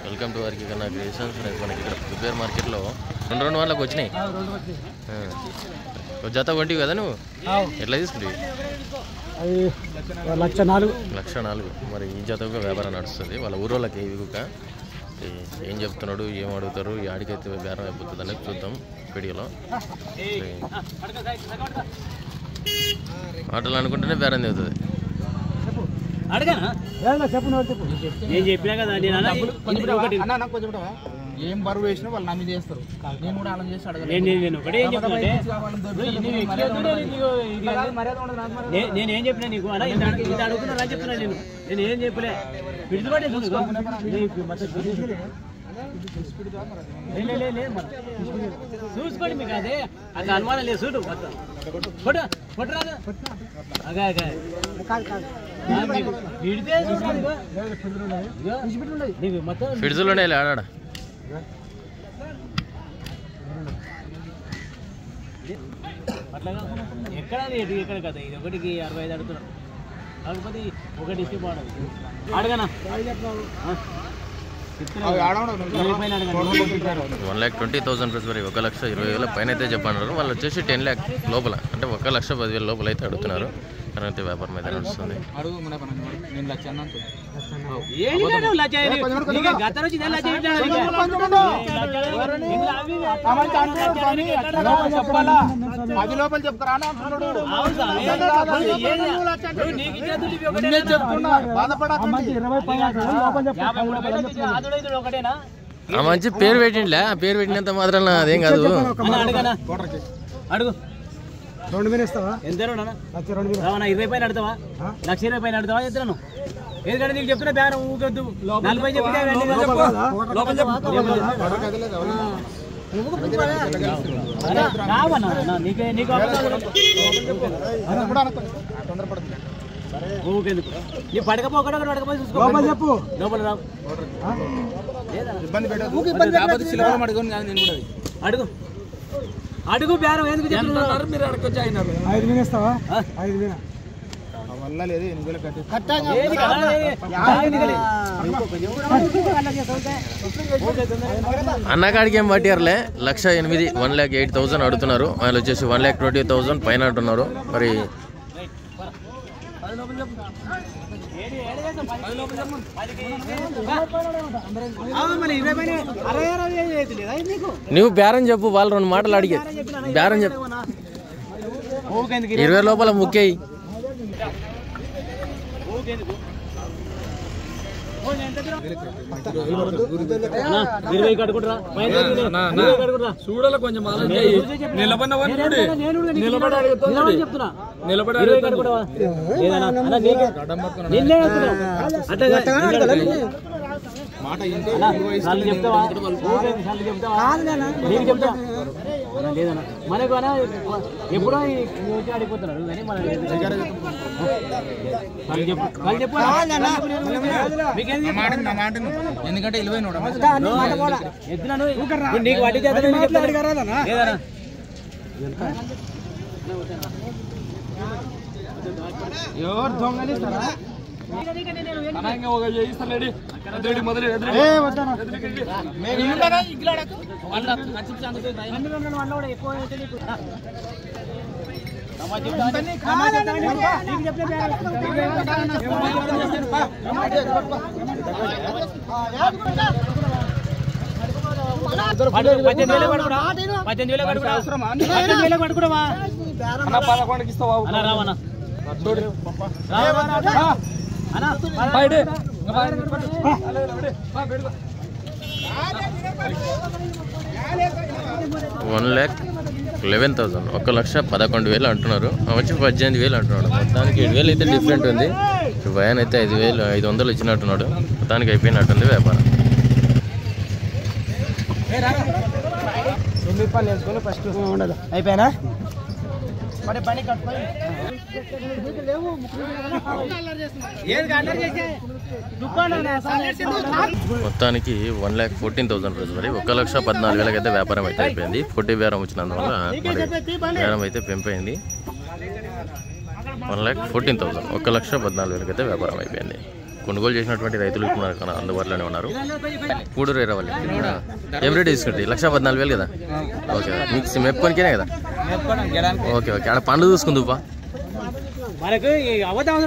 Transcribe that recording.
Welcome to వారికి కన్నా creations. మనకి ఇక్కడ ప్రిపేర్ మార్కెట్లో 2 వాళ్ళకి వచ్చినాయి. జత కొంటివి కదా నువ్వు, ఎట్లా తీసుకుంటావు? అది 1,04,000. 1,04,000. మరి ఈ జతగా వ్యాపారం నడుస్తుంది. వాళ్ళ ఊరోళ్ళకి ఇవిక ఏం చెప్తున్నాడు, ఏం అడుగుతారు, ఆడికైతే బేరం అయిపోతుంది అనేది చూద్దాం వీడియోలో. మాటలు అనుకుంటేనే బేరం అవుతుంది. ఏం బరువు వేసినా వాళ్ళు నమ్మి చేస్తారు. నేను కూడా అలా చేసి అడగలేదు. నేనేం చెప్పినా నీకు ఇది అడుగుతున్నా చెప్తున్నా. నేనేం చెప్పలే. చూసుకోండి, మీకు అదే అది అనుమానం లేదు. చూడు కొట్టరాదు. ఫ్రిడ్జ్లోనే ఆడాడ అట్లా కాకుండా ఎక్కడ ఎక్కడ కదా. ఇది 1కి 65 అడుగుతున్నాడు. కాకపోతే 1 ఇస్తే బాగుండదు. అడగనా 1,20,000 రూపీస్ మరి 1,20,000 పైన అయితే చెప్పన్నారు. వాళ్ళు వచ్చేసి 10 lakh లోపల, అంటే 1,10,000 లోపల అయితే అడుగుతున్నారు. అయితే వ్యాపారం అయితే నడుస్తుంది. మంచి పేరు పెట్టిండిలే, ఆ పేరు పెట్టినంత మాత్రం అదేం కాదు. అడుగు 2,000 ఇస్తావా? ఎంత 20 పైన అడుగుతావా? 1,20,000 పైన అడుగుతావా? చెప్తాను. ఎందుకంటే నీకు చెప్తున్నా బేరం ఊకొద్దు. 40 చెప్తే ఊకెందుకు నీ పడకపోకుండా పడకపోయి చూసుకో. చెప్పు లోపల రావు. అడుగు అడుగు బేరం ఎందుకు చెప్తున్నారు? మీరు అడగొచ్చి అయినారు. 5,000 ఇస్తావా? 5,000 అన్నకాడికి ఏం పట్టారులే. 1,08,000 1,08,000 అడుగుతున్నారు. వాళ్ళు వచ్చేసి 1,20,000 పైన అంటున్నారు. మరి నువ్వు బేరం చెప్పు. వాళ్ళు 2 మాటలు అడిగే బేరం చెప్పు. 20 లోపల ముఖ్యయి. చూడాలి కొంచెం లేదన్నా మనకు ఎప్పుడో ఆడిపోతున్నారు. కానీ మన ఎందుకంటే 20 నీకు వడ్డీ ఎవరు దొంగలిస్తారా? రావన్నా 1,11,000 1,11,000 అంటున్నారు. వచ్చి 18,000 అంటున్నాడు. మొత్తానికి 7,000 అయితే డిఫరెంట్ ఉంది. భయాన్ అయితే 5,500 ఇచ్చినట్టున్నాడు. మొత్తానికి అయిపోయినట్టుంది వ్యాపారం. అయిపోయినా మొత్తానికి 1,14,000 రూపీస్ మరి 1,14,000 అయితే వ్యాపారం అయితే అయిపోయింది. 40 బేరం వచ్చినందువల్ల మరి బేరం అయితే పెంపైంది. 1,14,000 1,14,000 అయితే వ్యాపారం అయిపోయింది. కొనుగోలు చేసినటువంటి రైతులు ఇప్పుడు మనకు అందుబాటులోనే ఉన్నారు. కూడూరు ఎర్రవల్లి ఏం రేట్ తీసుకుంటే 1,14,000 కదా. ఓకే మీకు మెప్పుకొనికేనే కదా. ఓకే ఓకే ఆడ పండ్లు చూసుకుందుపా మనకు అవతారం